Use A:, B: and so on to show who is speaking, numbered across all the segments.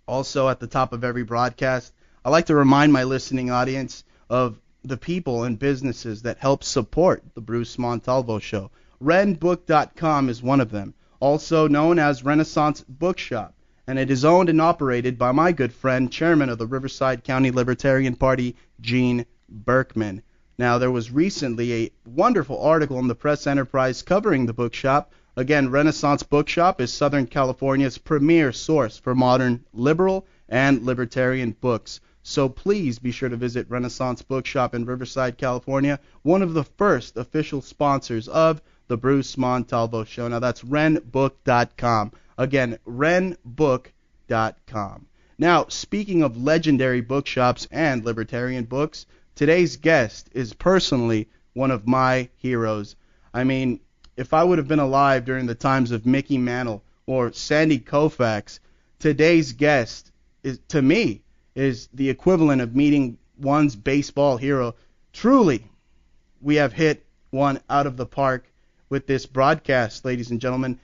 A: Also, at the top of every broadcast, I like to remind my listening audience of the people and businesses that help support the Bruce Montalvo Show. RenBook.com is one of them, also known as Renaissance Bookshop, and it is owned and operated by my good friend, Chairman of the Riverside County Libertarian Party, Gene Berkman. Now, there was recently a wonderful article in the Press Enterprise covering the bookshop. Again, Renaissance Bookshop is Southern California's premier source for modern liberal and libertarian books. So please be sure to visit Renaissance Bookshop in Riverside, California, one of the first official sponsors of the Bruce Montalvo Show. Now, that's renbook.com. Again, renbook.com. Now, speaking of legendary bookshops and libertarian books, today's guest is personally one of my heroes. I mean, if I would have been alive during the times of Mickey Mantle or Sandy Koufax, today's guest is, to me, is the equivalent of meeting one's baseball hero. Truly, we have hit one out of the park with this broadcast, ladies and gentlemen.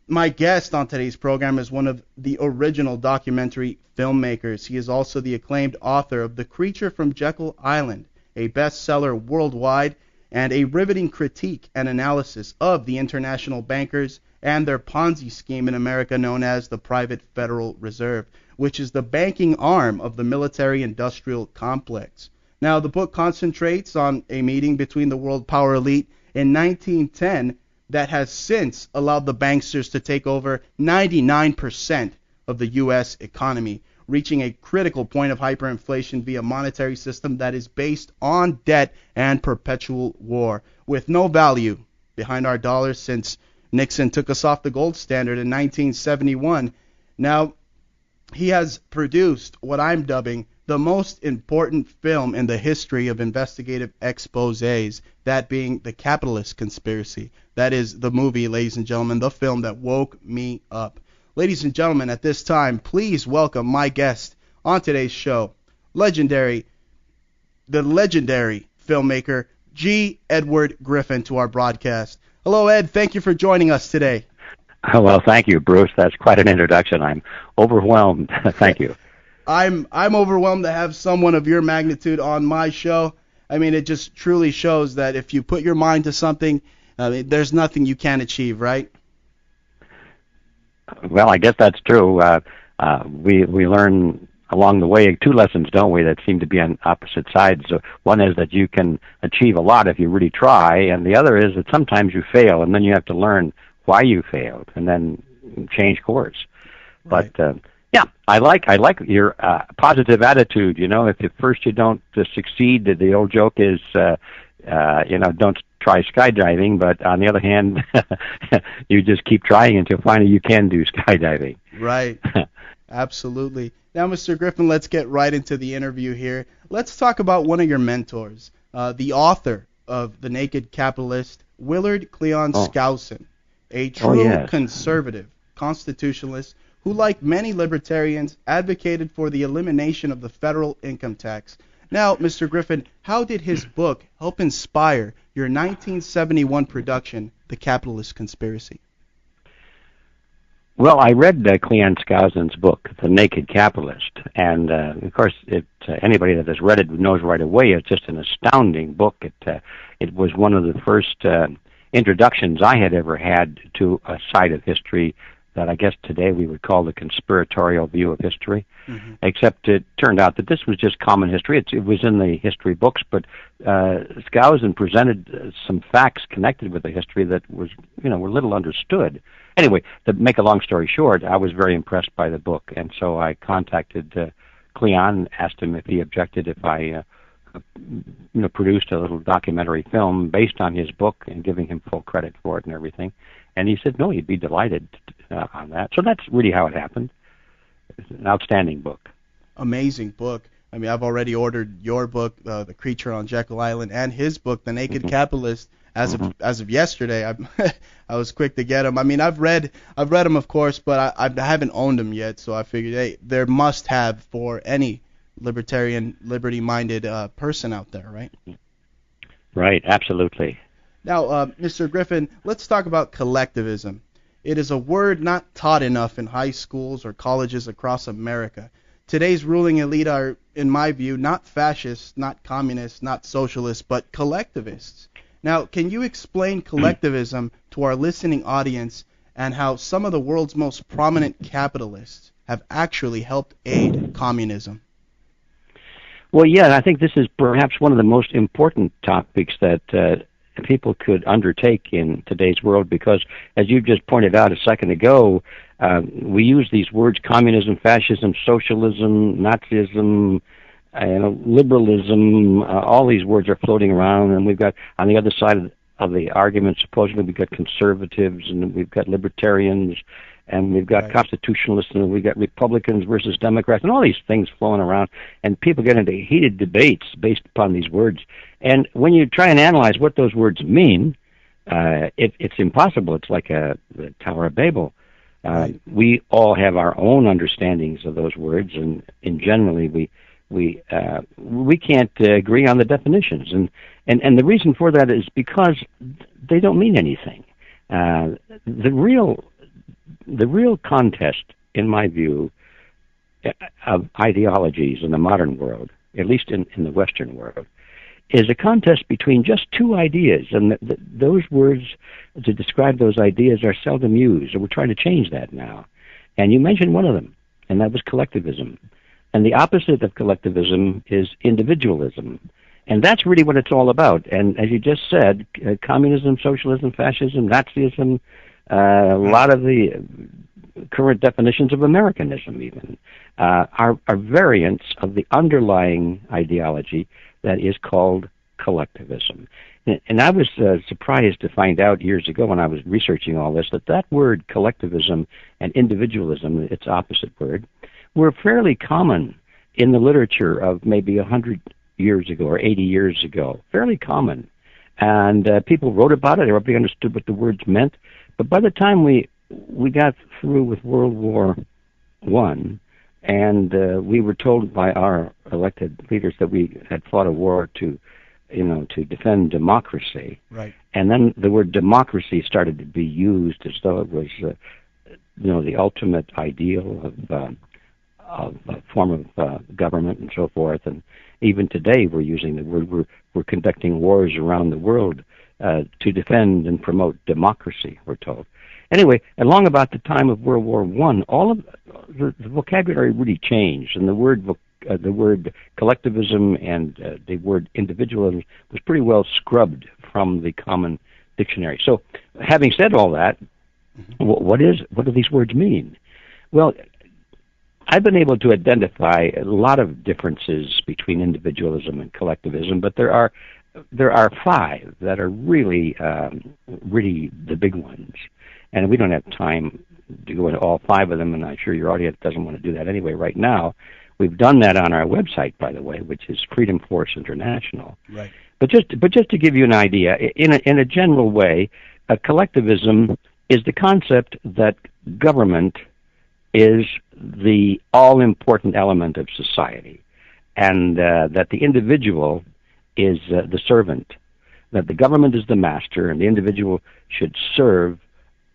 A: My guest on today's program is one of the original documentary filmmakers. He is also the acclaimed author of The Creature from Jekyll Island, a bestseller worldwide, and a riveting critique and analysis of the international bankers and their Ponzi scheme in America known as the Private Federal Reserve, which is the banking arm of the military-industrial complex. Now, the book concentrates on a meeting between the world power elite in 1910 that has since allowed the banksters to take over 99% of the U.S. economy, reaching a critical point of hyperinflation via a monetary system that is based on debt and perpetual war, with no value behind our dollars since Nixon took us off the gold standard in 1971. Now, he has produced what I'm dubbing the most important film in the history of investigative exposés, that being The Capitalist Conspiracy. That is the movie, ladies and gentlemen, the film that woke me up. Ladies and gentlemen, at this time, please welcome my guest on today's show, the legendary filmmaker, G Edward Griffin, to our broadcast. Hello, Ed. Thank you for joining us today.
B: Oh, well, thank you, Bruce. That's quite an introduction. I'm overwhelmed. Thank you.
A: I'm overwhelmed to have someone of your magnitude on my show. I mean, it just truly shows that if you put your mind to something, there's nothing you can't achieve, right?
B: Well, I guess that's true. We learn along the way two lessons, don't we, that seem to be on opposite sides. So one is that you can achieve a lot if you really try, and the other is that sometimes you fail, and then you have to learn why you failed, and then change course. Right. But yeah, I like your positive attitude. You know, if at first you don't succeed, the old joke is, don't try skydiving, but on the other hand, you just keep trying until finally you can do skydiving.
A: Right. Absolutely. Now, Mr. Griffin, let's get right into the interview here. Let's talk about one of your mentors, the author of The Naked Capitalist, Willard Cleon Skousen, a true conservative constitutionalist who, like many libertarians, advocated for the elimination of the federal income tax. Now, Mr. Griffin, how did his book help inspire your 1971 production, The Capitalist Conspiracy?
B: Well, I read Cleon Skousen's book, The Naked Capitalist, and of course, anybody that has read it knows right away it's just an astounding book. It was one of the first introductions I had ever had to a side of history that I guess today we would call the conspiratorial view of history, except it turned out that this was just common history. It was in the history books, but Skousen presented some facts connected with the history that were little understood. Anyway, to make a long story short, I was very impressed by the book, and so I contacted Cleon, asked him if he objected if I produced a little documentary film based on his book and giving him full credit for it and everything. And he said, no, he'd be delighted on that. So that's really how it happened. It's an outstanding book.
A: Amazing book. I mean, I've already ordered your book, The Creature on Jekyll Island, and his book, The Naked Capitalist, as of yesterday. I was quick to get them. I mean, I've read them, of course, but I haven't owned them yet. So I figured, hey, they're must-have for any libertarian, liberty-minded person out there, right?
B: Right, absolutely.
A: Now, Mr. Griffin, let's talk about collectivism. It is a word not taught enough in high schools or colleges across America. Today's ruling elite are, in my view, not fascists, not communists, not socialists, but collectivists. Now, can you explain collectivism to our listening audience and how some of the world's most prominent capitalists have actually helped aid communism?
B: Well, yeah, I think this is perhaps one of the most important topics that people could undertake in today's world because, as you just pointed out a second ago, we use these words communism, fascism, socialism, Nazism, liberalism. All these words are floating around, and we've got on the other side of the argument, supposedly we've got conservatives, and we've got libertarians, and we've got constitutionalists, and we've got Republicans versus Democrats, and all these things flowing around, and people get into heated debates based upon these words. And when you try and analyze what those words mean, it's impossible. It's like the Tower of Babel. We all have our own understandings of those words, and generally we can't agree on the definitions. And the reason for that is because they don't mean anything. The real contest, in my view, of ideologies in the modern world, at least in the Western world, is a contest between just two ideas, and those words to describe those ideas are seldom used, and we're trying to change that now. And you mentioned one of them, and that was collectivism. And the opposite of collectivism is individualism. And that's really what it's all about. And as you just said, communism, socialism, fascism, Nazism, a lot of the current definitions of Americanism even are variants of the underlying ideology that is called collectivism. And I was surprised to find out years ago when I was researching all this that word collectivism and individualism, its opposite word, were fairly common in the literature of maybe 100 years ago or 80 years ago. Fairly common. And people wrote about it. Everybody understood what the words meant. But by the time we got through with World War I, and we were told by our elected leaders that we had fought a war to defend democracy.
A: Right.
B: And then the word democracy started to be used as though it was, the ultimate ideal of a form of government and so forth. And even today, we're using the word. We're conducting wars around the world to defend and promote democracy, we're told. Anyway, along about the time of World War I, all of the vocabulary really changed, and the word collectivism and the word individualism was pretty well scrubbed from the common dictionary. So, having said all that, what do these words mean? Well, I've been able to identify a lot of differences between individualism and collectivism, but there are five that are really the big ones. And we don't have time to go into all five of them, and I'm sure your audience doesn't want to do that anyway right now. We've done that on our website, by the way, which is Freedom Force International.
A: Right.
B: But just to give you an idea, in a general way, collectivism is the concept that government is the all-important element of society, and that the individual is the servant, that the government is the master, and the individual should serve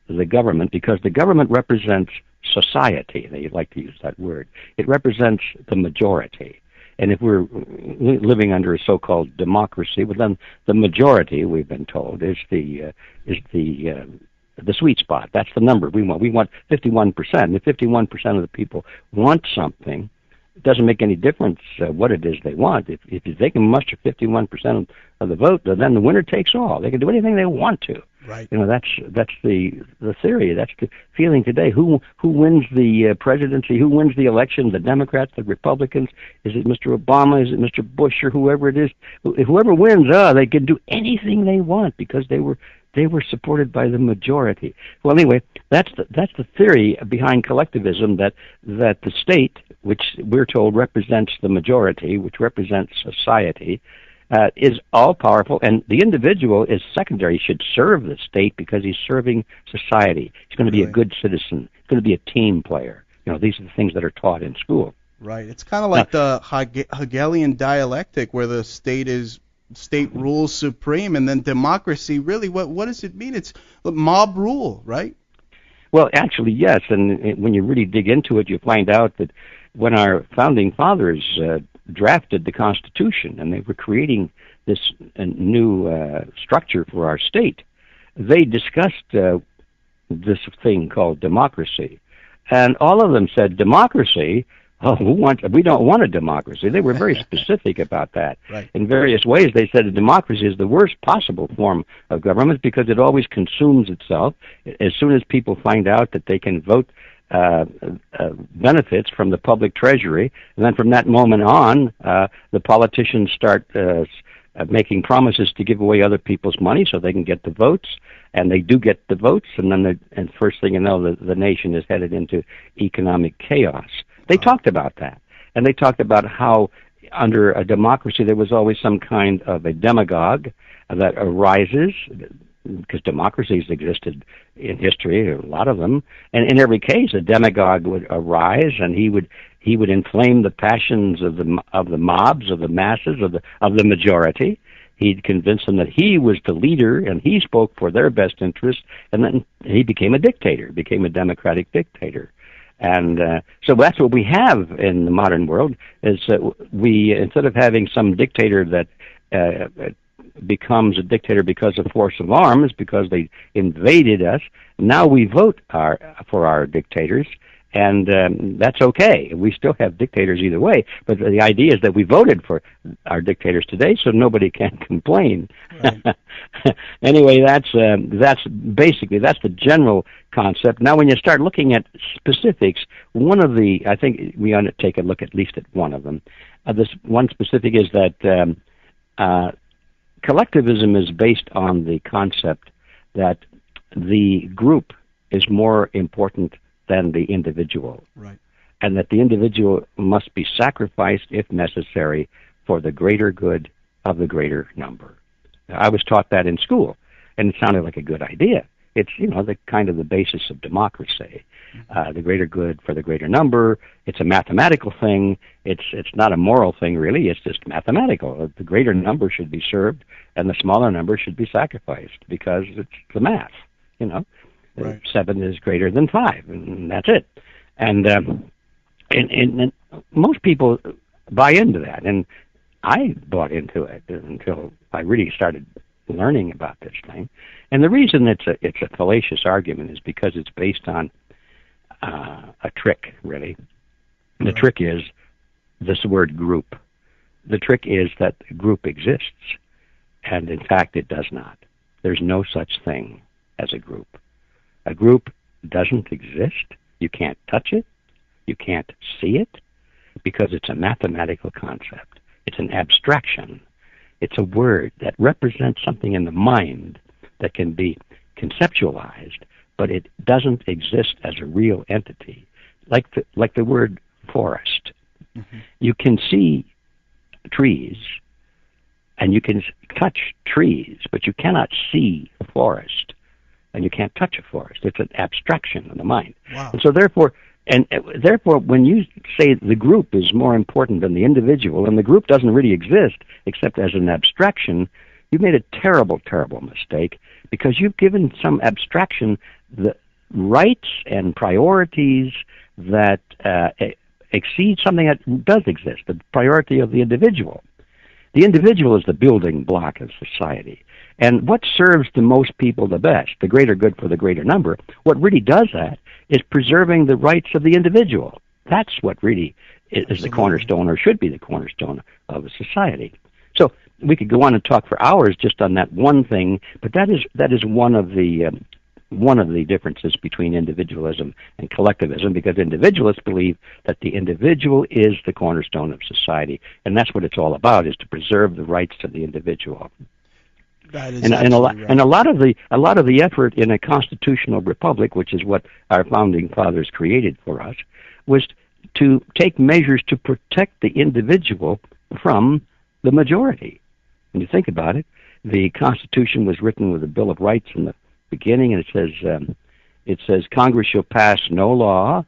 B: the government because the government represents society. They like to use that word. It represents the majority. And if we're living under a so-called democracy, well, then the majority, we've been told, is the sweet spot. That's the number we want. We want 51%. And if 51% of the people want something, it doesn't make any difference what it is they want. If they can muster 51% of the vote, then the winner takes all. They can do anything they want to.
A: Right.
B: That's the theory. That's the feeling today. Who wins the presidency? Who wins the election? The Democrats, the Republicans? Is it Mr. Obama? Is it Mr. Bush or whoever it is? Whoever wins, they can do anything they want because they were supported by the majority. Well, anyway, that's the theory behind collectivism, that the state, which we're told represents the majority, which represents society, is all-powerful, and the individual is secondary. He should serve the state because he's serving society. He's going to be a good citizen. He's going to be a team player. These are the things that are taught in school.
A: Right. It's kind of like the Hegelian dialectic where the state rules supreme, and then democracy, really, what does it mean? It's mob rule, right?
B: Well, actually, yes. And when you really dig into it, you find out that when our founding fathers drafted the Constitution and they were creating this new structure for our state, they discussed this thing called democracy. And all of them said, democracy? Oh, we don't want a democracy. They were very specific about that.
A: Right.
B: In various ways, they said a democracy is the worst possible form of government because it always consumes itself. As soon as people find out that they can vote benefits from the public treasury, and then from that moment on, the politicians start making promises to give away other people's money so they can get the votes, and they do get the votes, and then and first thing you know, the nation is headed into economic chaos. They talked about that, and they talked about how under a democracy there was always some kind of a demagogue that arises, because democracies existed in history, a lot of them, and in every case a demagogue would arise, and he would inflame the passions of the mobs, of the masses, of the majority. He'd convince them that he was the leader and he spoke for their best interest, and then he became a dictator, became a democratic dictator. And so that's what we have in the modern world, is that we, instead of having some dictator that becomes a dictator because of force of arms, because they invaded us, now we vote for our dictators, and that's okay. We still have dictators either way, but the idea is that we voted for our dictators today, so nobody can complain. Right. Anyway, that's the general concept. Now, when you start looking at specifics, I think we ought to take a look at least at one of them. This one specific is that collectivism is based on the concept that the group is more important than the individual,
A: right,
B: and that the individual must be sacrificed, if necessary, for the greater good of the greater number. I was taught that in school, and it sounded like a good idea. It's, the kind of the basis of democracy. The greater good for the greater number. It's a mathematical thing. It's not a moral thing, really. It's just mathematical. The greater number should be served, and the smaller number should be sacrificed, because it's the math,
A: Right.
B: 7 is greater than 5, and that's it. And most people buy into that, and I bought into it until I really started learning about this thing. And the reason it's a fallacious argument is because it's based on a trick, really. The trick is this word group. The trick is that group exists, and in fact it does not. There's no such thing as a group. A group doesn't exist. You can't touch it. You can't see it, because it's a mathematical concept. It's an abstraction. It's a word that represents something in the mind that can be conceptualized, but it doesn't exist as a real entity. Like the word forest. Mm-hmm. You can see trees, and you can touch trees, but you cannot see forest. And you can't touch a forest. It's an abstraction in the mind.
A: Wow.
B: And so therefore, when you say the group is more important than the individual, and the group doesn't really exist except as an abstraction, you've made a terrible, terrible mistake, because you've given some abstraction the rights and priorities that exceed something that does exist, the priority of the individual. The individual is the building block of society. And what serves the most people the best, the greater good for the greater number, what really does that is preserving the rights of the individual. That's what really is the cornerstone, or should be the cornerstone of a society. So we could go on and talk for hours just on that one thing, but that is one of the differences between individualism and collectivism, because individualists believe that the individual is the cornerstone of society, and that's what it's all about, is to preserve the rights of the individual.
A: That is
B: and a lot of the effort in a constitutional republic, which is what our founding fathers created for us, was to take measures to protect the individual from the majority. When you think about it, the Constitution was written with a Bill of Rights in the beginning, and it says Congress shall pass no law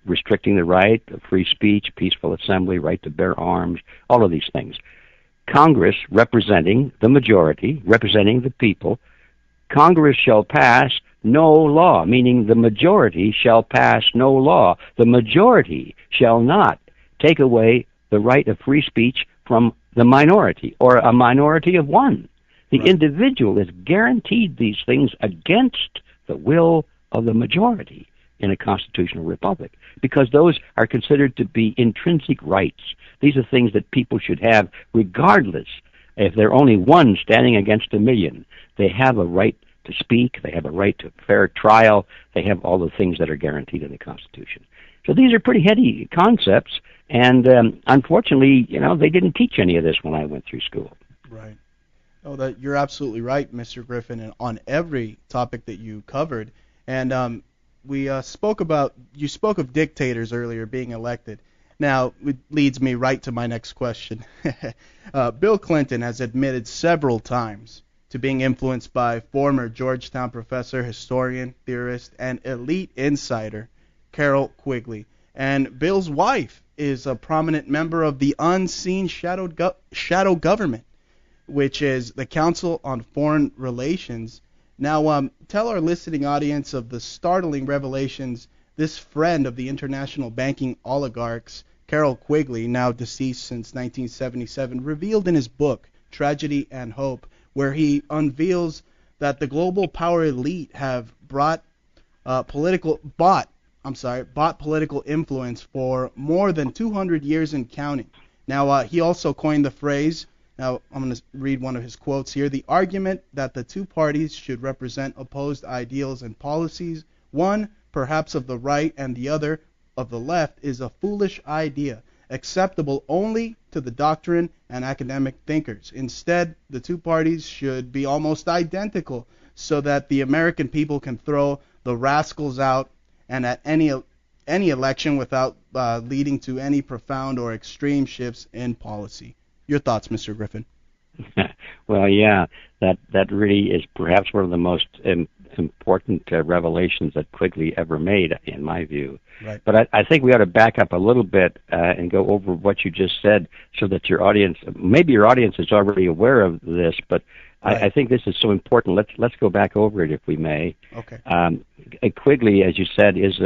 B: restricting the right of free speech, peaceful assembly, right to bear arms, all of these things. Congress, representing the majority, representing the people, Congress shall pass no law, meaning the majority shall pass no law. The majority shall not take away the right of free speech from the minority, or a minority of one. The individual is guaranteed these things against the will of the majority in a constitutional republic, because those are considered to be intrinsic rights. These are things that people should have regardless if they're only one standing against a million. They have a right to speak, they have a right to fair trial, they have all the things that are guaranteed in the Constitution. So these are pretty heady concepts, and unfortunately, they didn't teach any of this when I went through school.
A: Right. Oh, that you're absolutely right, Mr. Griffin, and on every topic that you covered. And you spoke of dictators earlier being elected. Now, it leads me right to my next question. Bill Clinton has admitted several times to being influenced by former Georgetown professor, historian, theorist, and elite insider Carroll Quigley. And Bill's wife is a prominent member of the unseen shadow government, which is the Council on Foreign Relations. Now, tell our listening audience of the startling revelations this friend of the international banking oligarchs, Carroll Quigley, now deceased since 1977, revealed in his book, Tragedy and Hope, where he unveils that the global power elite have bought political influence for more than 200 years and counting. Now, he also coined the phrase, now I'm going to read one of his quotes here, the argument that the two parties should represent opposed ideals and policies, one perhaps of the right and the other of the left, is a foolish idea, acceptable only to the doctrine and academic thinkers. Instead, the two parties should be almost identical so that the American people can throw the rascals out and at any election without leading to any profound or extreme shifts in policy. Your thoughts, Mr. Griffin?
B: Well, yeah, that really is perhaps one of the most important revelations that Quigley ever made, in my view.
A: Right.
B: But I think we ought to back up a little bit and go over what you just said, so that your audience is already aware of this, but right. I think this is so important. Let's go back over it, if we may.
A: Okay.
B: Quigley, as you said, he's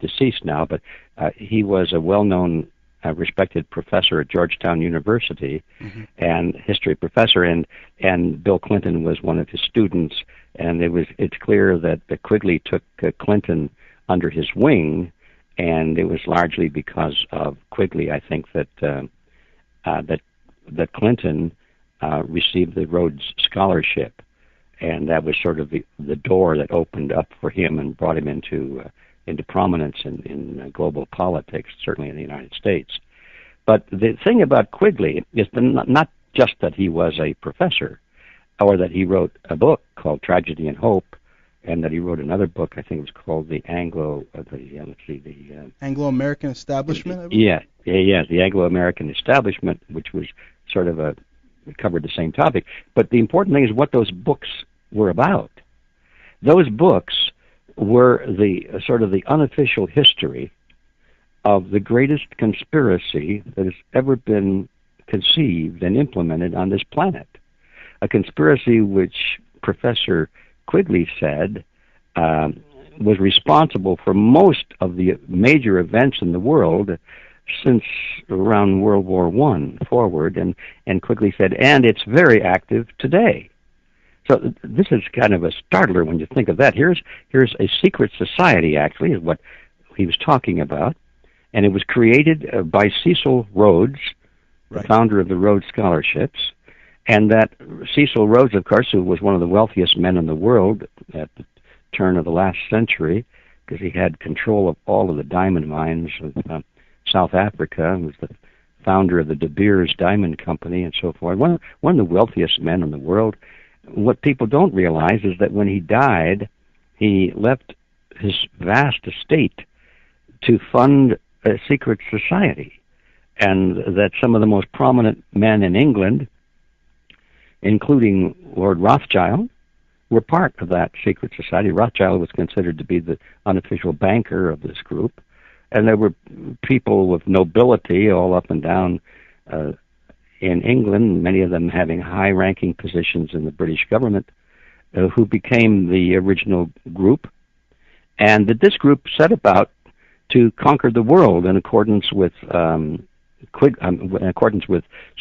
B: deceased now, but he was a well-known, respected professor at Georgetown University, and history professor, and Bill Clinton was one of his students, and it's clear that Quigley took Clinton under his wing, and it was largely because of Quigley, I think, that Clinton received the Rhodes Scholarship, and that was sort of the door that opened up for him and brought him into prominence in global politics, certainly in the United States. But the thing about Quigley is not just that he was a professor, or that he wrote a book called Tragedy and Hope, and that he wrote another book, I think it was called the
A: Anglo-American Establishment.
B: Yeah, the Anglo-American Establishment, which was sort of covered the same topic. But the important thing is what those books were about. Those books were the sort of the unofficial history of the greatest conspiracy that has ever been conceived and implemented on this planet. A conspiracy which Professor Quigley said was responsible for most of the major events in the world since around World War I forward, and Quigley said, and it's very active today. So this is kind of a startler when you think of that. Here's a secret society, actually, is what he was talking about, and it was created by Cecil Rhodes, the founder of the Rhodes Scholarships, and that Cecil Rhodes, of course, who was one of the wealthiest men in the world at the turn of the last century, because he had control of all of the diamond mines of South Africa, and was the founder of the De Beers Diamond Company and so forth, one of the wealthiest men in the world. What people don't realize is that when he died, he left his vast estate to fund a secret society, and that some of the most prominent men in England, including Lord Rothschild, were part of that secret society. Rothschild was considered to be the unofficial banker of this group, and there were people with nobility all up and down in England, many of them having high-ranking positions in the British government, who became the original group, and that this group set about to conquer the world in accordance with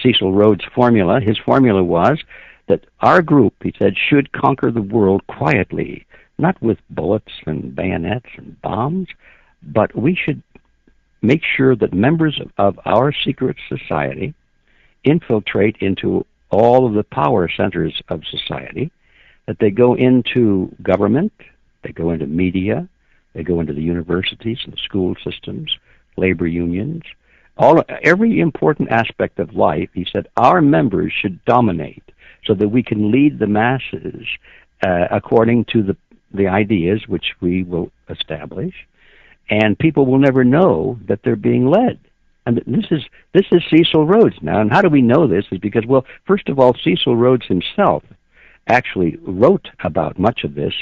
B: Cecil Rhodes' formula. His formula was that our group, he said, should conquer the world quietly, not with bullets and bayonets and bombs, but we should make sure that members of our secret society infiltrate into all of the power centers of society, that they go into government, they go into media, they go into the universities and the school systems, labor unions, every important aspect of life. He said our members should dominate so that we can lead the masses according to the ideas which we will establish, and people will never know that they're being led. And this is Cecil Rhodes now. And how do we know this? Is because, well, first of all, Cecil Rhodes himself actually wrote about much of this,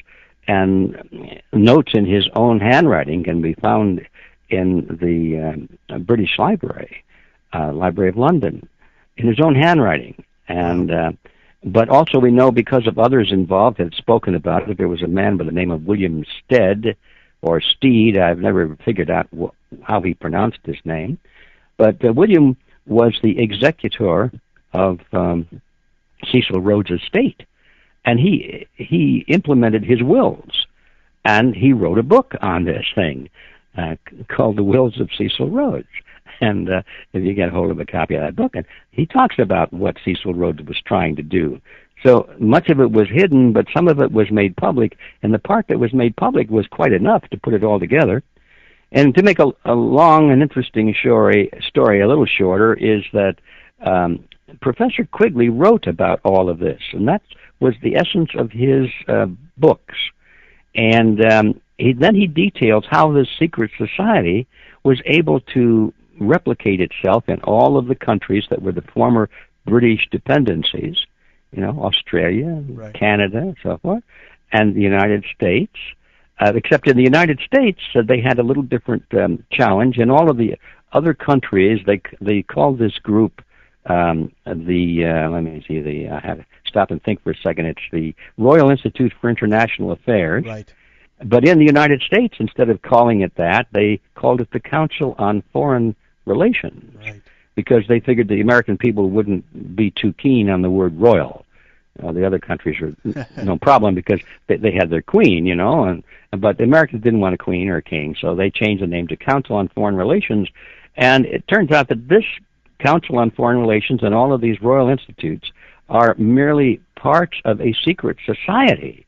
B: and notes in his own handwriting can be found in the British Library, Library of London, in his own handwriting. And but also we know, because of others involved had spoken about it, that there was a man by the name of William Stead, or Steed. I've never figured out how he pronounced his name. But William was the executor of Cecil Rhodes' estate, and he implemented his wills, and he wrote a book on this thing called The Wills of Cecil Rhodes. And if you get hold of a copy of that book, and he talks about what Cecil Rhodes was trying to do. So much of it was hidden, but some of it was made public, and the part that was made public was quite enough to put it all together. And to make a long and interesting story a little shorter, is that Professor Quigley wrote about all of this, and that was the essence of his books. And then he details how this secret society was able to replicate itself in all of the countries that were the former British dependencies, Australia, right, Canada, and so forth, and the United States. Except in the United States, they had a little different challenge. In all of the other countries, they called this group let me see, I have to stop and think for a second. It's the Royal Institute for International Affairs.
A: Right.
B: But in the United States, instead of calling it that, they called it the Council on Foreign Relations.
A: Right. Because
B: they figured the American people wouldn't be too keen on the word royal. The other countries were no problem because they had their queen, but the Americans didn't want a queen or a king, so they changed the name to Council on Foreign Relations. And it turns out that this Council on Foreign Relations and all of these royal institutes are merely parts of a secret society,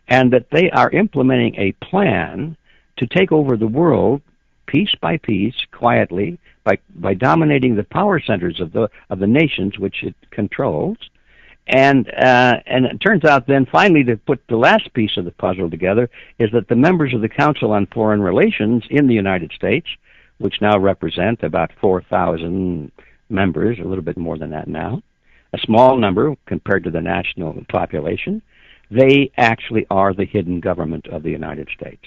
B: and that they are implementing a plan to take over the world piece by piece, quietly, by dominating the power centers of the nations which it controls. And it turns out then, finally, to put the last piece of the puzzle together, is that the members of the Council on Foreign Relations in the United States, which now represent about 4,000 members, a little bit more than that now, a small number compared to the national population, they actually are the hidden government of the United States.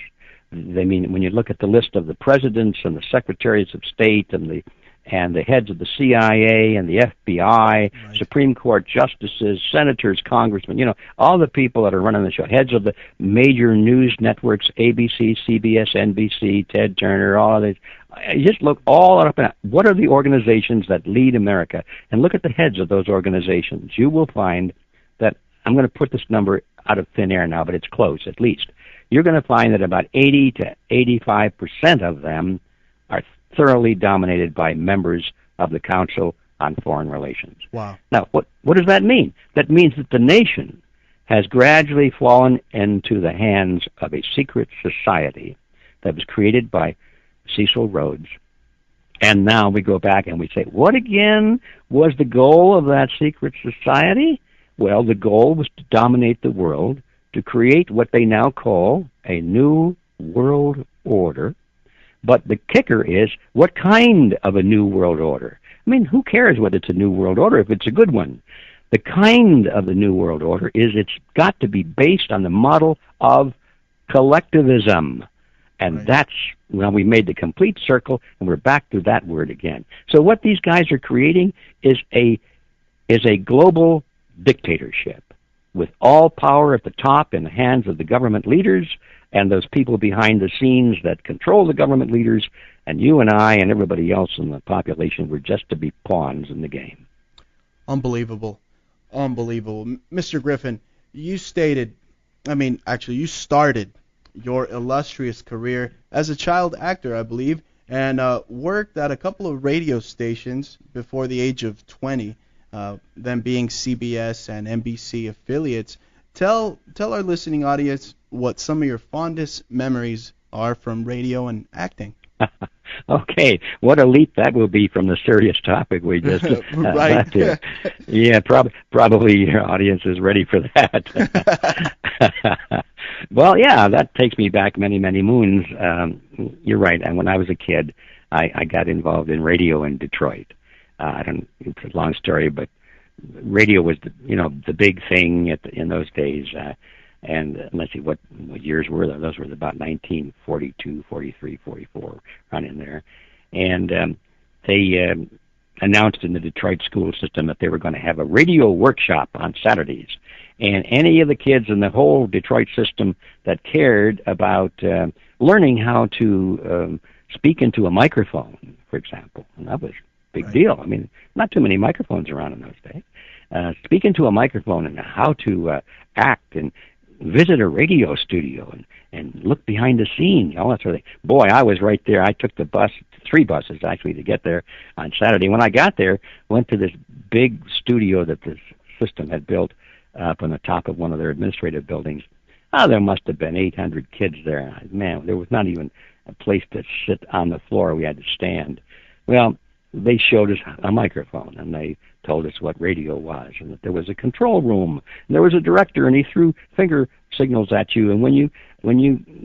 B: They mean, when you look at the list of the presidents and the secretaries of state and the heads of the CIA and the FBI, right, Supreme Court justices, senators, congressmen, all the people that are running the show, heads of the major news networks, ABC, CBS, NBC, Ted Turner, all of these. You just look all up and what are the organizations that lead America, and look at the heads of those organizations. You will find that, I'm going to put this number out of thin air now, but it's close at least. You're going to find that about 80 to 85% of them are thoroughly dominated by members of the Council on Foreign Relations.
A: Wow.
B: Now, what does that mean? That means that the nation has gradually fallen into the hands of a secret society that was created by Cecil Rhodes. And now we go back and we say, what again was the goal of that secret society? Well, the goal was to dominate the world, to create what they now call a new world order. But the kicker is, what kind of a new world order? I mean, who cares whether it's a new world order if it's a good one? The kind of the new world order is it's got to be based on the model of collectivism. And right, that's when we made the complete circle, and we're back to that word again. So what these guys are creating is a global dictatorship with all power at the top in the hands of the government leaders and those people behind the scenes that control the government leaders, and you and I and everybody else in the population were just to be pawns in the game.
A: Unbelievable. Unbelievable. Mr. Griffin, you started your illustrious career as a child actor, I believe, and worked at a couple of radio stations before the age of 20, them being CBS and NBC affiliates. Tell our listening audience what some of your fondest memories are from radio and acting.
B: Okay, what a leap that will be from the serious topic we just
A: right.
B: left here. Yeah, probably your audience is ready for that. Well, yeah, that takes me back many, many moons. You're right, and when I was a kid, I got involved in radio in Detroit. It's a long story, but radio was the big thing in those days. And let's see, what years were those? Those were about 1942, 43, 44, around in there. And they announced in the Detroit school system that they were going to have a radio workshop on Saturdays. And any of the kids in the whole Detroit system that cared about learning how to speak into a microphone, for example, and that was a big deal. I mean, not too many microphones around in those days. Speak into a microphone and how to act and visit a radio studio and look behind the scenes, all that sort of thing. Boy, I was right there. I took the bus, 3 buses actually, to get there on Saturday. When I got there, went to this big studio that this system had built up on the top of one of their administrative buildings. There must have been 800 kids there. Man, there was not even a place to sit on the floor. We had to stand. Well, they showed us a microphone, and they told us what radio was, and that there was a control room, and there was a director, and he threw finger signals at you, and when you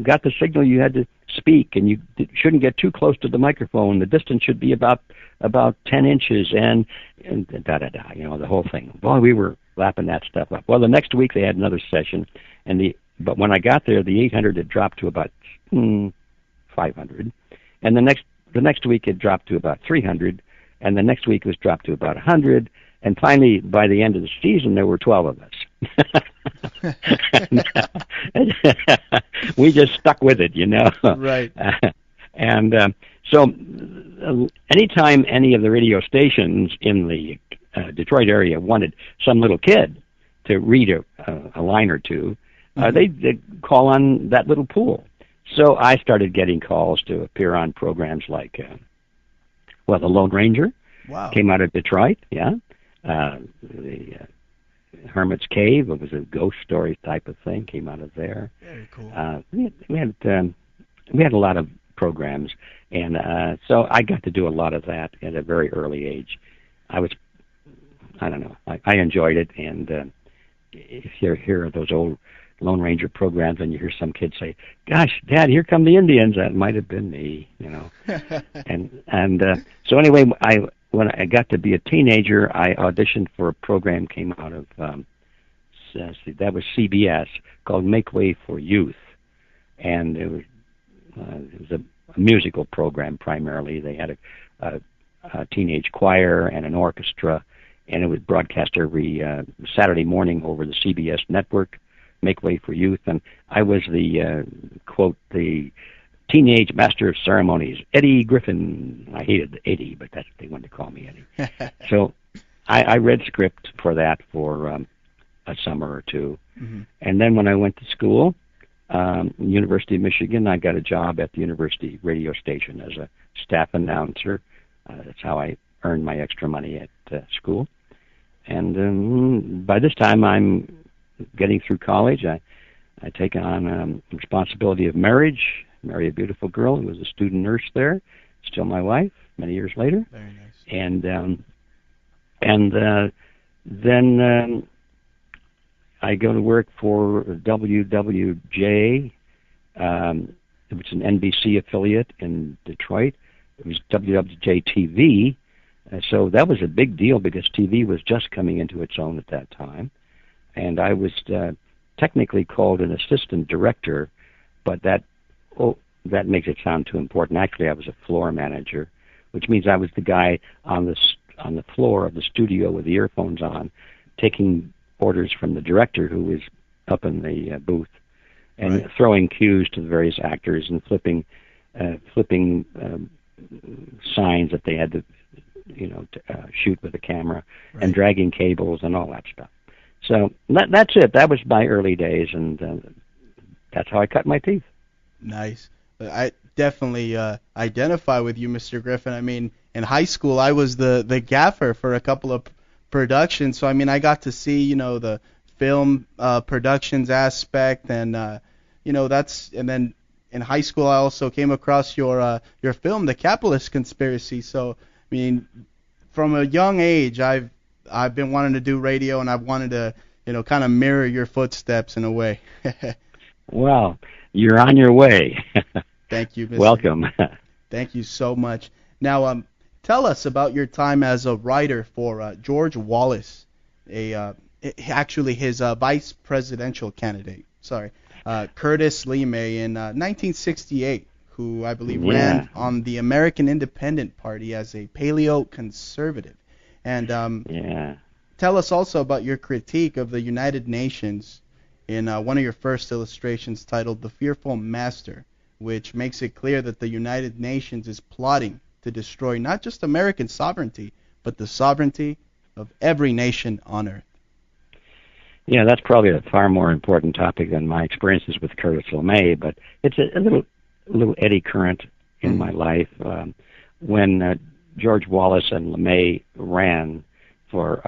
B: got the signal, you had to speak, and you shouldn't get too close to the microphone. The distance should be about 10 inches, and da-da-da, the whole thing. Boy, we were lapping that stuff up. Well, the next week they had another session, but when I got there, the 800 had dropped to about 500, and the next week it dropped to about 300, and the next week it was dropped to about 100, and finally, by the end of the season, there were 12 of us. We just stuck with it,
A: Right.
B: So anytime any of the radio stations in the Detroit area wanted some little kid to read a line or two, they'd call on that little pool. So I started getting calls to appear on programs like, The Lone Ranger.
A: Wow. Came
B: Came out of Detroit, yeah. The Hermit's Cave, it was a ghost story type of thing, came out of there.
A: Very cool.
B: We had a lot of programs, and so I got to do a lot of that at a very early age. I enjoyed it, and if you hear those old Lone Ranger programs and you hear some kid say, "Gosh, Dad, here come the Indians," that might have been me, and so anyway, when I got to be a teenager, I auditioned for a program came out of that was CBS called Make Way for Youth, and it was a musical program primarily. They had a teenage choir and an orchestra, and it was broadcast every Saturday morning over the CBS network. Make Way for Youth, and I was the the teenage master of ceremonies, Eddie Griffin. I hated Eddie, but that's what they wanted to call me, Eddie. So I read script for that for a summer or two, and then when I went to school, University of Michigan, I got a job at the university radio station as a staff announcer. That's how I earned my extra money at school, and by this time I'm getting through college. I take on responsibility of marriage, marry a beautiful girl who was a student nurse there, still my wife many years later.
A: Very nice.
B: And then I go to work for WWJ. It was an NBC affiliate in Detroit. It was WWJ TV. So that was a big deal because TV was just coming into its own at that time. And I was technically called an assistant director, but that makes it sound too important. Actually, I was a floor manager, which means I was the guy on the floor of the studio with the earphones on, taking orders from the director, who was up in the booth, and
A: Right.
B: throwing cues to the various actors and flipping signs that they had to, shoot with the camera,
A: Right.
B: and dragging cables and all that stuff. So that's it. That was my early days, and that's how I cut my teeth.
A: Nice. I definitely identify with you, Mr. Griffin. I mean, in high school, I was the gaffer for a couple of productions, so I mean, I got to see, the film productions aspect, and and then in high school, I also came across your film, The Capitalist Conspiracy. So, I mean, from a young age, I've been wanting to do radio, and I've wanted to, kind of mirror your footsteps in a way.
B: Well, you're on your way.
A: Thank you, Mr.
B: Welcome.
A: Thank you so much. Now, tell us about your time as a writer for George Wallace, actually his vice presidential candidate. Sorry, Curtis LeMay in 1968, who I believe ran on the American Independent Party as a paleo conservative. And tell us also about your critique of the United Nations in one of your first illustrations titled "The Fearful Master," which makes it clear that the United Nations is plotting to destroy not just American sovereignty, but the sovereignty of every nation on Earth.
B: Yeah, that's probably a far more important topic than my experiences with Curtis LeMay, but it's a little eddy current in my life. When George Wallace and LeMay ran for,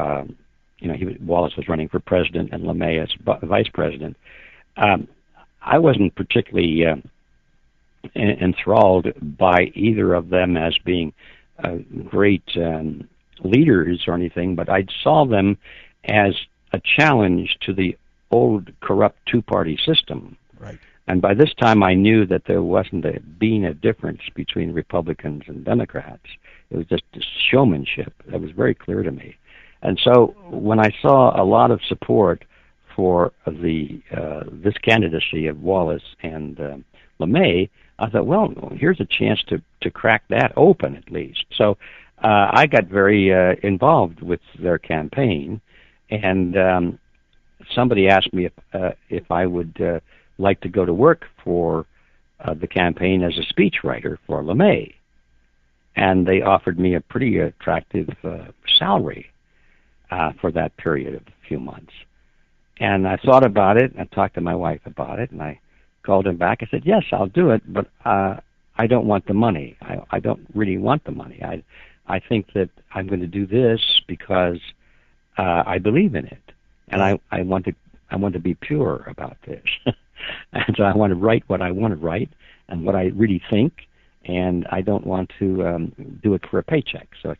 B: Wallace was running for president and LeMay as vice president, I wasn't particularly enthralled by either of them as being great leaders or anything, but I saw them as a challenge to the old corrupt two-party system.
A: Right.
B: And by this time I knew that there wasn't being a difference between Republicans and Democrats. It was just showmanship. That was very clear to me. And so when I saw a lot of support for this candidacy of Wallace and LeMay, I thought, well, here's a chance to crack that open at least. So I got very involved with their campaign, and somebody asked me if I would like to go to work for the campaign as a speechwriter for LeMay, and they offered me a pretty attractive salary for that period of a few months. And I thought about it, and I talked to my wife about it, and I called him back. I said, yes, I'll do it, but I don't want the money. I don't really want the money. I think that I'm going to do this because I believe in it, and I want to be pure about this. And so I want to write what I want to write and what I really think, and I don't want to do it for a paycheck. So I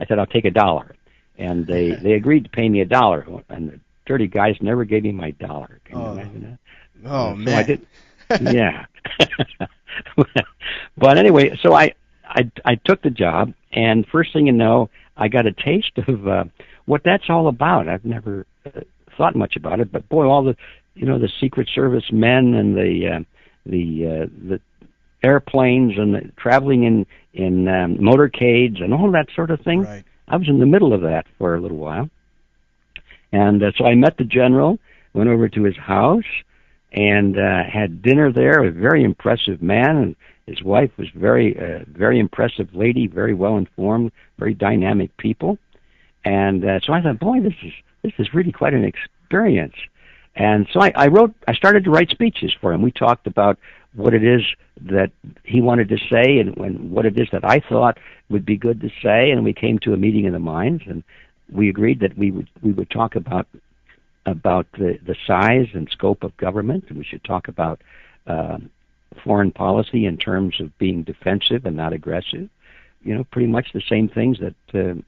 B: said, I'll take $1. And they agreed to pay me $1, and the dirty guys never gave me my $1. Can you imagine that?
A: Oh,
B: so
A: man.
B: I did, yeah. But anyway, so I took the job, and first thing you know, I got a taste of what that's all about. I've never thought much about it, but boy, all the Secret Service men and the airplanes and the traveling in motorcades and all that sort of thing.
A: Right.
B: I was in the middle of that for a little while, and so I met the general, went over to his house, and had dinner there. A very impressive man, and his wife was very impressive lady, very well informed, very dynamic people. And so I thought, boy, this is really quite an experience. And so I started to write speeches for him. We talked about what it is that he wanted to say and what it is that I thought would be good to say, and we came to a meeting of the minds, and we agreed that we would talk about the size and scope of government, and we should talk about foreign policy in terms of being defensive and not aggressive. Pretty much the same things that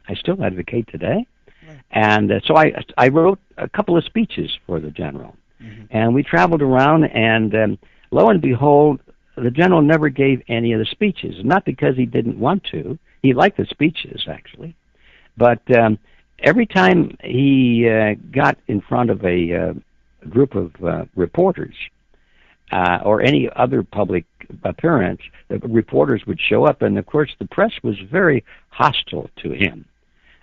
B: I still advocate today. Right. And so I wrote a couple of speeches for the general, and we traveled around, and lo and behold, the general never gave any of the speeches. Not because he didn't want to. He liked the speeches, actually. But every time he got in front of a group of reporters or any other public appearance, the reporters would show up, and of course the press was very hostile to him.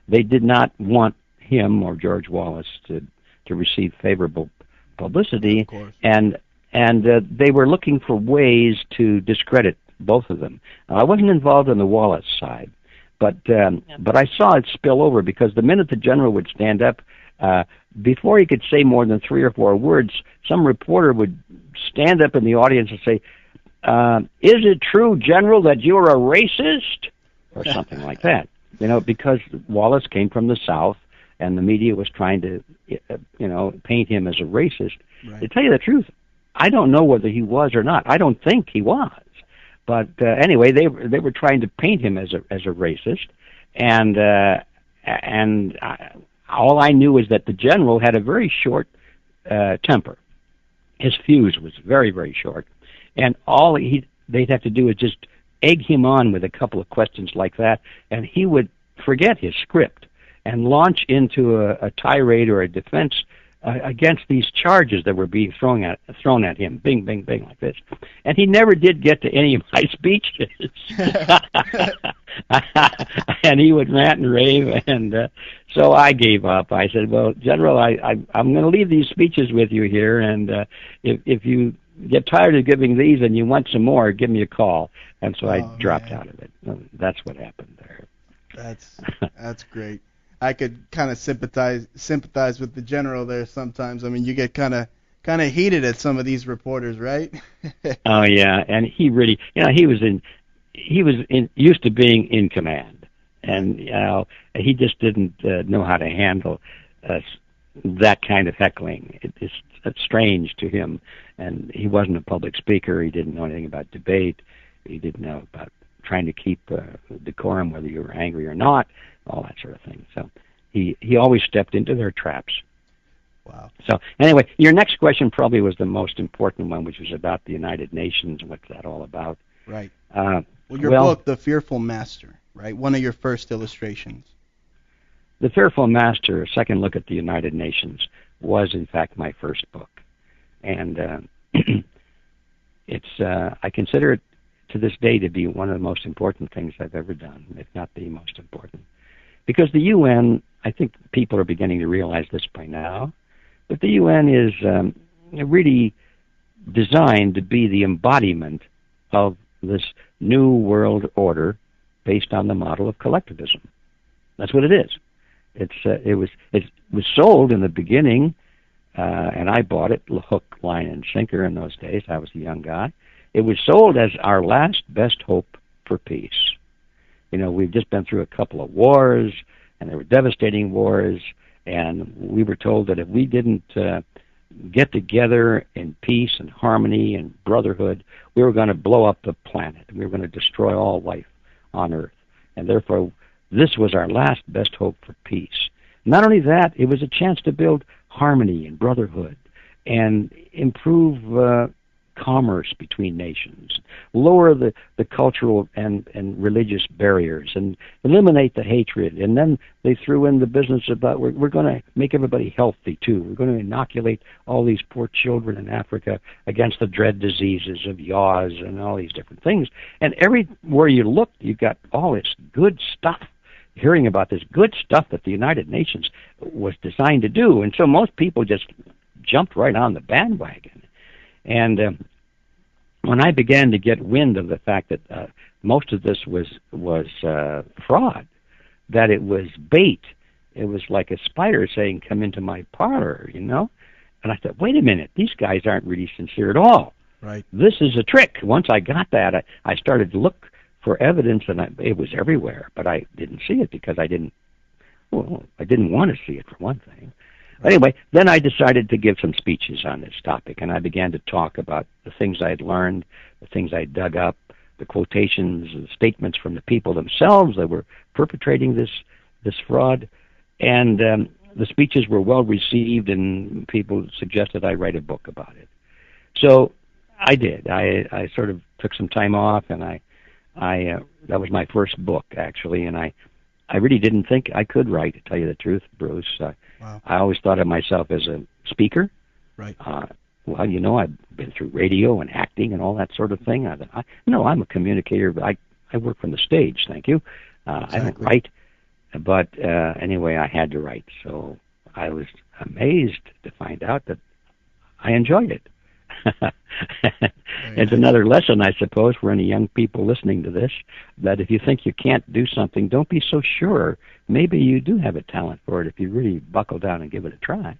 B: They did not want him or George Wallace to to receive favorable publicity,
A: Of course.
B: and they were looking for ways to discredit both of them. I wasn't involved on the Wallace side, but I saw it spill over, because the minute the general would stand up, before he could say more than 3 or 4 words, some reporter would stand up in the audience and say, "Is it true, General, that you're a racist?" or something like that. Because Wallace came from the South, and the media was trying to, paint him as a racist.
A: Right.
B: To tell you the truth, I don't know whether he was or not. I don't think he was. But anyway, they were trying to paint him as a racist, and all I knew is that the general had a very short temper. His fuse was very, very short, and all they'd have to do is just egg him on with a couple of questions like that, and he would forget his script and launch into a tirade or a defense against these charges that were being thrown at him, bing, bing, bing, like this. And he never did get to any of my speeches. And he would rant and rave, and so I gave up. I said, "Well, General, I'm going to leave these speeches with you here, and if you get tired of giving these and you want some more, give me a call." And so I dropped out of it. That's what happened there.
A: That's great. I could kind of sympathize with the general there sometimes. I mean, you get kind of heated at some of these reporters, right?
B: Oh yeah, and he really, he was used to being in command, and he just didn't know how to handle that kind of heckling. It's strange to him, and he wasn't a public speaker. He didn't know anything about debate. He didn't know about trying to keep decorum, whether you were angry or not, all that sort of thing. So he always stepped into their traps.
A: Wow.
B: So anyway, your next question probably was the most important one, which was about the United Nations. What's that all about?
A: Right. Well, your book, The Fearful Master, right? One of your first illustrations.
B: The Fearful Master, A Second Look at the United Nations, was in fact my first book. And I consider it to this day to be one of the most important things I've ever done, if not the most important. Because the UN, I think people are beginning to realize this by now, but the UN is really designed to be the embodiment of this new world order based on the model of collectivism. That's what it is. It was sold in the beginning, and I bought it hook, line, and sinker in those days. I was a young guy. It was sold as our last best hope for peace. We've just been through a couple of wars, and there were devastating wars, and we were told that if we didn't get together in peace and harmony and brotherhood, we were going to blow up the planet. We were going to destroy all life on Earth. And therefore, this was our last best hope for peace. Not only that, it was a chance to build harmony and brotherhood and improve commerce between nations, lower the cultural and religious barriers, and eliminate the hatred. And then they threw in the business about we're going to make everybody healthy too. We're going to inoculate all these poor children in Africa against the dread diseases of yaws and all these different things. And everywhere you looked, you got all this good stuff, hearing about this good stuff that the United Nations was designed to do. And so most people just jumped right on the bandwagon. And when I began to get wind of the fact that most of this was fraud, that it was bait, it was like a spider saying, "Come into my parlor," And I thought, wait a minute, these guys aren't really sincere at all.
A: Right.
B: This is a trick. Once I got that, I started to look for evidence, and it was everywhere, but I didn't see it because I didn't want to see it, for one thing. Anyway, then I decided to give some speeches on this topic, and I began to talk about the things I had learned, the things I dug up, the quotations, the statements from the people themselves that were perpetrating this fraud, and the speeches were well received, and people suggested I write a book about it. So I did. I sort of took some time off, and I that was my first book, actually, and I really didn't think I could write, to tell you the truth, Bruce.
A: Wow.
B: I always thought of myself as a speaker.
A: Right.
B: Well, I've been through radio and acting and all that sort of thing. I'm a communicator, but I work from the stage, thank you. Exactly. I don't write, but anyway, I had to write. So I amazed to find out that I enjoyed it. It's
A: nice.
B: another lesson, I suppose, for any young people listening to this, that if you think you can't do something, don't be so sure. Maybe you do have a talent for it if you really buckle down and give it a try.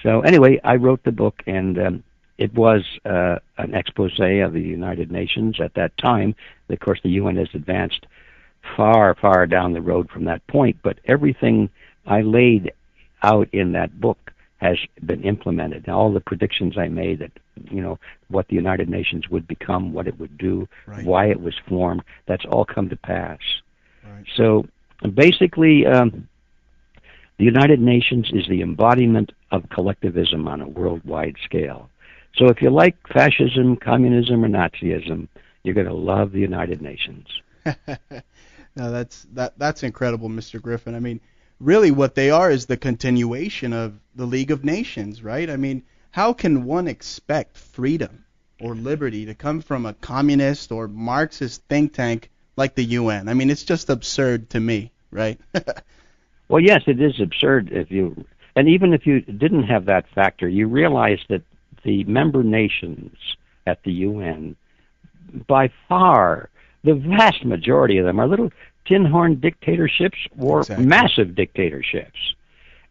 B: So anyway, I wrote the book, and it was an expose of the United Nations at that time. Of course, the UN has advanced far, far down the road from that point, but everything I laid out in that book has been implemented. All the predictions I made that, what the United Nations would become, what it would do,
A: right.
B: why it was formed, that's all come to pass.
A: Right.
B: So basically, the United Nations is the embodiment of collectivism on a worldwide scale. So if you like fascism, communism, or Nazism, you're going to love the United Nations.
A: No, that's incredible, Mr. Griffin. I mean, really what they are is the continuation of the League of Nations, right? I mean, how can one expect freedom or liberty to come from a communist or Marxist think tank like the UN? I mean, it's just absurd to me, right?
B: Well, yes, it is absurd and even if you didn't have that factor, you realize that the member nations at the UN, by far, the vast majority of them are little tin-horn dictatorships or massive dictatorships.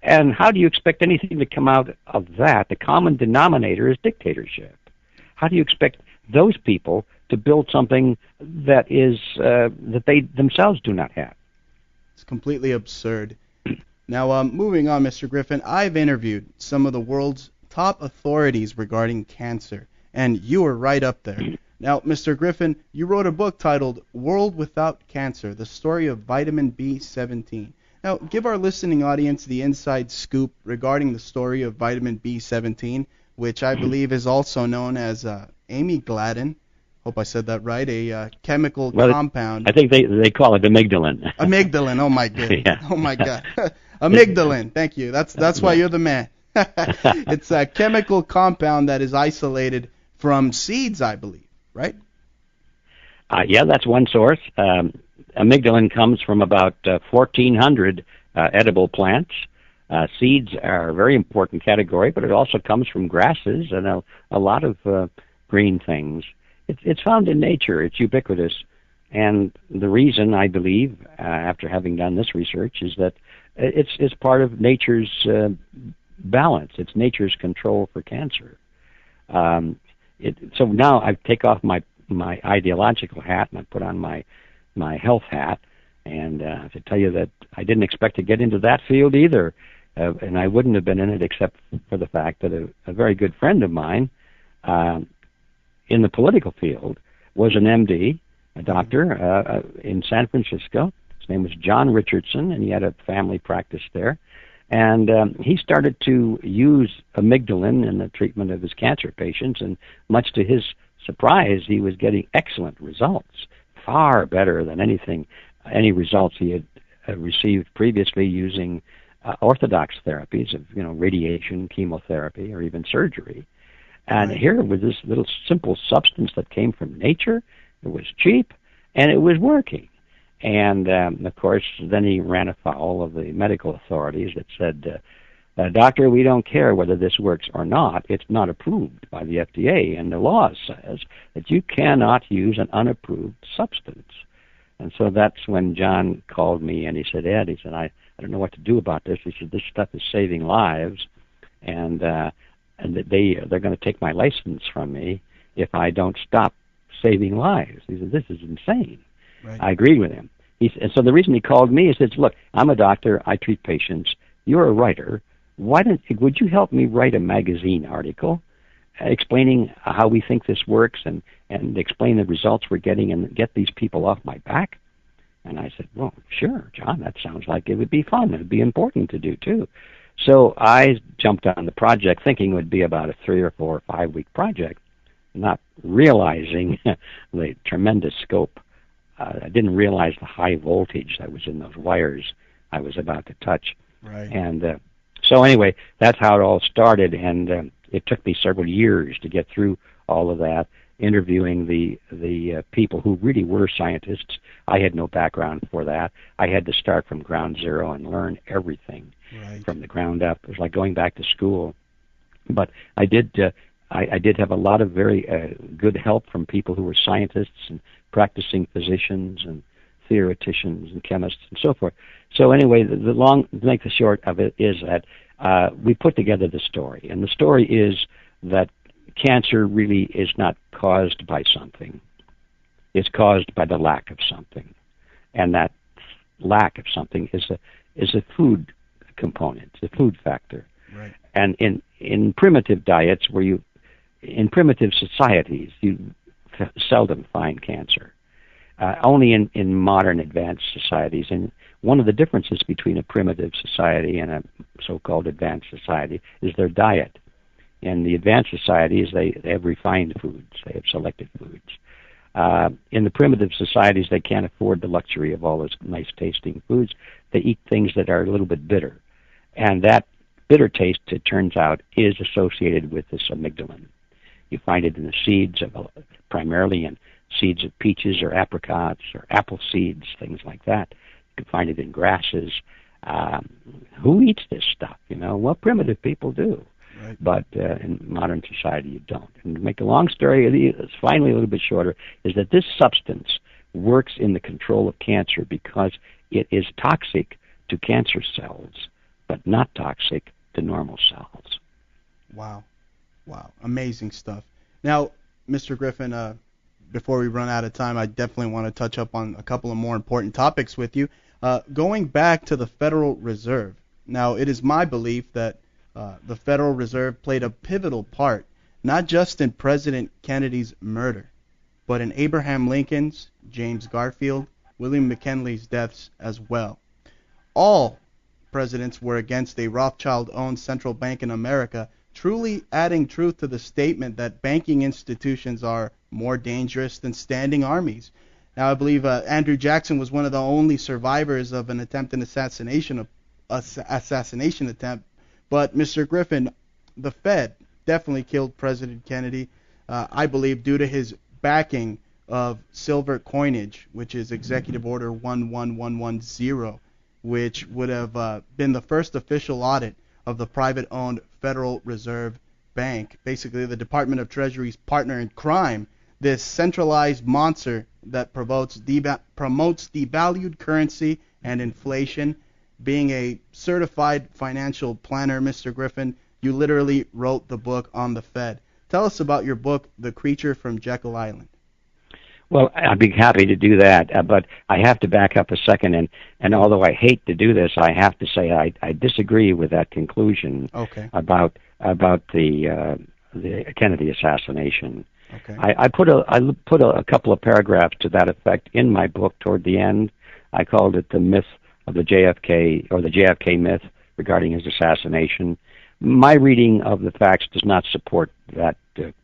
B: And how do you expect anything to come out of that? The common denominator is dictatorship. How do you expect those people to build something that is that they themselves do not have?
A: It's completely absurd. Now, moving on, Mr. Griffin, I've interviewed some of the world's top authorities regarding cancer, and you were right up there. Now, Mr. Griffin, you wrote a book titled World Without Cancer, The Story of Vitamin B17. Now, give our listening audience the inside scoop regarding the story of vitamin B17, which I believe is also known as amygdalin. Hope I said that right, a chemical compound.
B: I think they call it amygdalin.
A: Amygdalin, oh my God.
B: Yeah.
A: Oh my God. Amygdalin, thank you. That's why you're the man. It's a chemical compound that is isolated from seeds, I believe. Right?
B: Yeah, that's one source. Amygdalin comes from about 1,400 edible plants. Seeds are a very important category, but it also comes from grasses and a lot of green things. It's found in nature. It's ubiquitous. And the reason, I believe, after having done this research, is that it's part of nature's balance. It's nature's control for cancer. So now I take off my ideological hat and I put on my health hat, and to tell you that I didn't expect to get into that field either, and I wouldn't have been in it except for the fact that a very good friend of mine in the political field was an MD, a doctor in San Francisco. His name was John Richardson, and he had a family practice there. And he started to use amygdalin in the treatment of his cancer patients, and much to his surprise, he was getting excellent results, far better than any results he had received previously using orthodox therapies of radiation, chemotherapy, or even surgery. And here was this little simple substance that came from nature. It was cheap, and it was working. And, of course, then he ran afoul of the medical authorities that said, Doctor, we don't care whether this works or not. It's not approved by the FDA, and the law says that you cannot use an unapproved substance. And so that's when John called me, and he said, Ed, I don't know what to do about this. He said, this stuff is saving lives, and they're going to take my license from me if I don't stop saving lives. He said, this is insane. Right. I agreed with him. And so the reason he called me, he said, look, I'm a doctor. I treat patients. You're a writer. Would you help me write a magazine article explaining how we think this works and explain the results we're getting and get these people off my back? And I said, well, sure, John, that sounds like it would be fun. It would be important to do, too. So I jumped on the project thinking it would be about a 3 or 4 or 5 week project, not realizing the tremendous scope. I didn't realize the high voltage that was in those wires I was about to touch.
A: Right.
B: And so anyway, that's how it all started, and it took me several years to get through all of that. interviewing the people who really were scientists. I had no background for that. I had to start from ground zero and learn everything from the ground up. It was like going back to school. But I did have a lot of very good help from people who were scientists and practicing physicians and theoreticians and chemists and so forth. So anyway, to make the short of it is that we put together the story, and the story is that cancer really is not caused by something. It's caused by the lack of something, and that lack of something is a food component, a food factor.
A: Right.
B: And in primitive diets, in primitive societies, you seldom find cancer. Only in modern advanced societies. And one of the differences between a primitive society and a so-called advanced society is their diet. In the advanced societies, they have refined foods. They have selected foods. In the primitive societies, they can't afford the luxury of all those nice-tasting foods. They eat things that are a little bit bitter. And that bitter taste, it turns out, is associated with this amygdalin. You find it in the seeds, primarily in seeds of peaches or apricots or apple seeds, things like that. You can find it in grasses. Who eats this stuff? Well, primitive people do.
A: Right.
B: But in modern society, you don't. And to make a long story, it's finally a little bit shorter, is that this substance works in the control of cancer because it is toxic to cancer cells, but not toxic to normal cells.
A: Wow. Amazing stuff. Now, Mr. Griffin, before we run out of time, I definitely want to touch up on a couple of more important topics with you. Going back to the Federal Reserve. Now, it is my belief that the Federal Reserve played a pivotal part, not just in President Kennedy's murder, but in Abraham Lincoln's, James Garfield, William McKinley's deaths as well. All presidents were against a Rothschild-owned central bank in America, truly adding truth to the statement that banking institutions are more dangerous than standing armies. Now, I believe Andrew Jackson was one of the only survivors of an attempted assassination attempt. But, Mr. Griffin, the Fed definitely killed President Kennedy, I believe, due to his backing of silver coinage, which is Executive Order 11110, which would have been the first official audit of the private-owned Federal Reserve Bank, basically the Department of Treasury's partner in crime, this centralized monster that promotes devalued currency and inflation. Being a certified financial planner, Mr. Griffin, you literally wrote the book on the Fed. Tell us about your book, The Creature from Jekyll Island.
B: Well, I'd be happy to do that, but I have to back up a second, and although I hate to do this, I have to say I disagree with that conclusion about the Kennedy assassination.
A: Okay.
B: I put a couple of paragraphs to that effect in my book toward the end. I called it the myth of the JFK, or the JFK myth regarding his assassination. My reading of the facts does not support that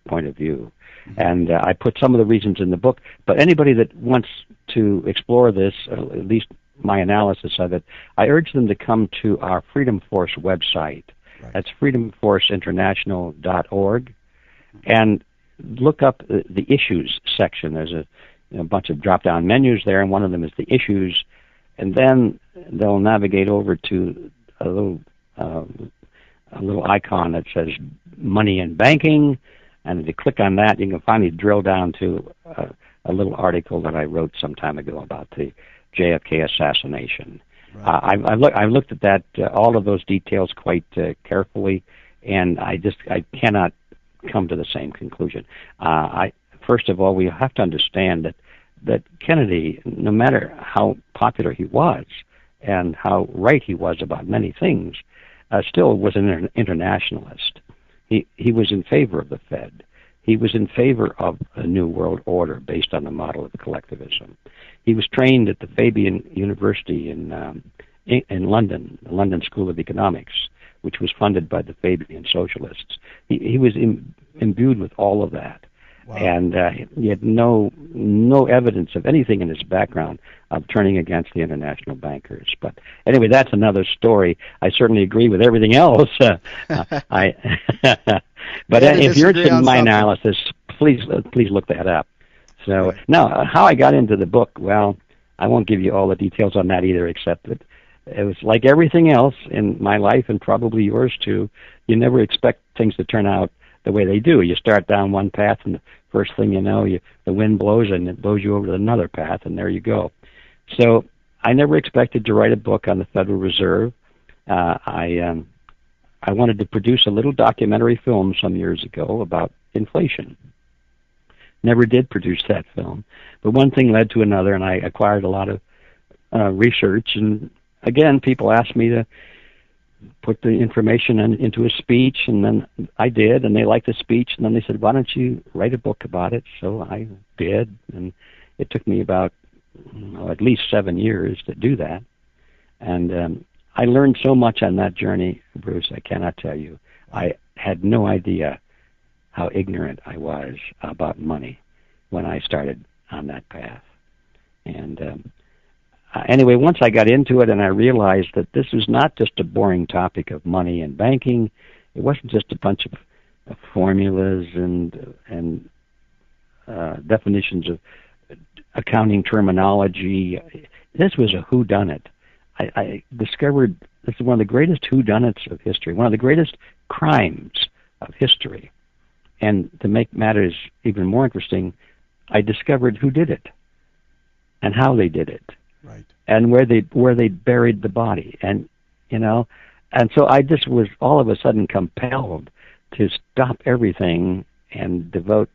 B: point of view. And I put some of the reasons in the book, but anybody that wants to explore this, at least my analysis of it, I urge them to come to our Freedom Force website. Right. That's freedomforceinternational.org, and look up the issues section. There's a bunch of drop-down menus there, and one of them is the issues, and then they'll navigate over to a little icon that says Money and Banking. And if you click on that, you can finally drill down to a little article that I wrote some time ago about the JFK assassination. Right. I've looked at that, all of those details quite carefully, and I cannot come to the same conclusion. First of all, we have to understand that Kennedy, no matter how popular he was and how right he was about many things, still was an internationalist. He was in favor of the Fed. He was in favor of a new world order based on the model of collectivism. He was trained at the Fabian University in London, the London School of Economics, which was funded by the Fabian socialists. He was imbued with all of that. Wow. And he had no evidence of anything in his background of turning against the international bankers. But anyway, that's another story. I certainly agree with everything else. But if you're interested in my analysis, please look that up. So now, how I got into the book, well, I won't give you all the details on that either, except that it was like everything else in my life, and probably yours too. You never expect things to turn out the way they do. You start down one path, and the first thing you know, the wind blows, and it blows you over to another path, and there you go. So I never expected to write a book on the Federal Reserve. I wanted to produce a little documentary film some years ago about inflation. Never did produce that film, but one thing led to another, and I acquired a lot of research. And again, people asked me to put the information into a speech, and then I did, and they liked the speech, and then they said, "Why don't you write a book about it?" So I did, and it took me about at least 7 years to do that. And I learned so much on that journey, Bruce, I cannot tell you. I had no idea how ignorant I was about money when I started on that path. And anyway, once I got into it and I realized that this was not just a boring topic of money and banking, it wasn't just a bunch of formulas and definitions of accounting terminology. This was a whodunit. I discovered this is one of the greatest whodunits of history, one of the greatest crimes of history. And to make matters even more interesting, I discovered who did it and how they did it,
A: right,
B: and where they buried the body, and and so I just was all of a sudden compelled to stop everything and devote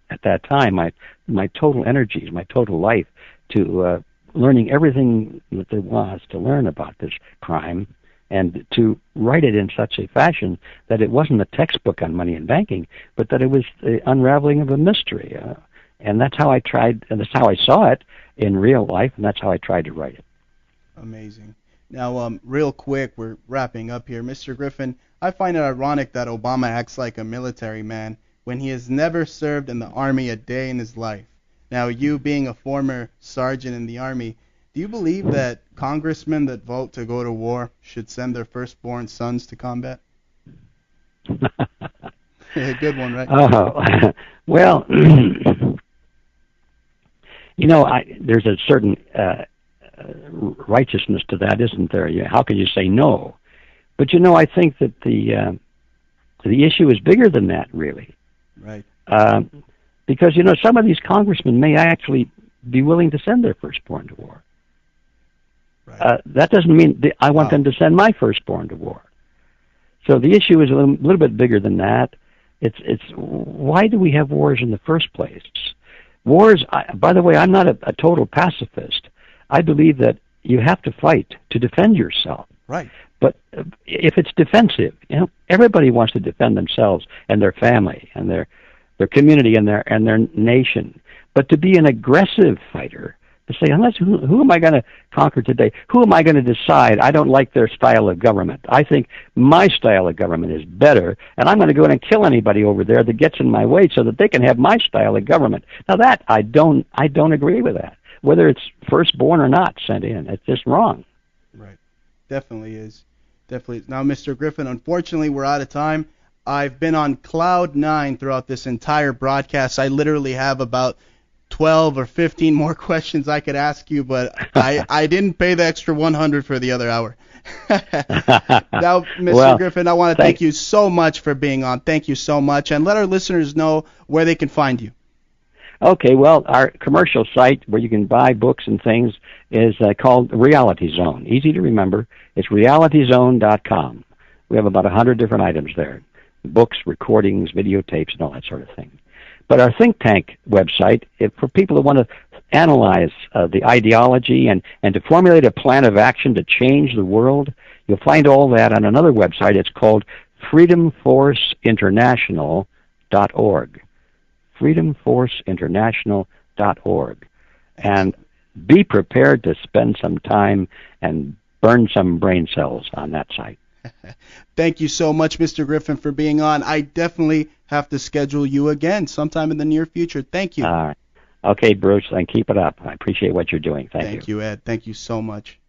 B: at that time my total energies, my total life to learning everything that there was to learn about this crime, and to write it in such a fashion that it wasn't a textbook on money and banking, but that it was the unraveling of a mystery. And that's how I tried, and that's how I saw it in real life, and that's how I tried to write it.
A: Amazing. Now, real quick, we're wrapping up here. Mr. Griffin, I find it ironic that Obama acts like a military man when he has never served in the Army a day in his life. Now, you being a former sergeant in the Army, do you believe that congressmen that vote to go to war should send their firstborn sons to combat? Good one, right?
B: Oh, well, there's a certain righteousness to that, isn't there? How can you say no? But I think that the issue is bigger than that, really.
A: Right.
B: Because some of these congressmen may actually be willing to send their firstborn to war.
A: Right.
B: That doesn't mean I want them to send my firstborn to war. So the issue is a little bit bigger than that. It's why do we have wars in the first place? Wars. By the way, I'm not a total pacifist. I believe that you have to fight to defend yourself.
A: Right.
B: But if it's defensive, everybody wants to defend themselves and their family and their community and their nation. But to be an aggressive fighter, to say, who am I going to conquer today? Who am I going to decide? I don't like their style of government. I think my style of government is better, and I'm going to go in and kill anybody over there that gets in my way so that they can have my style of government. Now that I don't agree with that. Whether it's firstborn or not sent in, it's just wrong.
A: Right. Definitely is. Definitely is. Now, Mr. Griffin, unfortunately, we're out of time. I've been on cloud 9 throughout this entire broadcast. I literally have about 12 or 15 more questions I could ask you, but I didn't pay the extra 100 for the other hour. Now, Mr. Griffin, I want to thank you so much for being on. Thank you so much. And let our listeners know where they can find you.
B: Okay, well, our commercial site where you can buy books and things is called Reality Zone. Easy to remember. It's realityzone.com. We have about 100 different items there. Books, recordings, videotapes, and all that sort of thing. But our think tank website, for people who want to analyze the ideology and to formulate a plan of action to change the world, you'll find all that on another website. It's called freedomforceinternational.org. freedomforceinternational.org. And be prepared to spend some time and burn some brain cells on that site.
A: Thank you so much, Mr. Griffin, for being on. I definitely have to schedule you again sometime in the near future. Thank you.
B: Okay, Bruce, and keep it up. I appreciate what you're doing. Thank you.
A: Thank you, Ed. Thank you so much.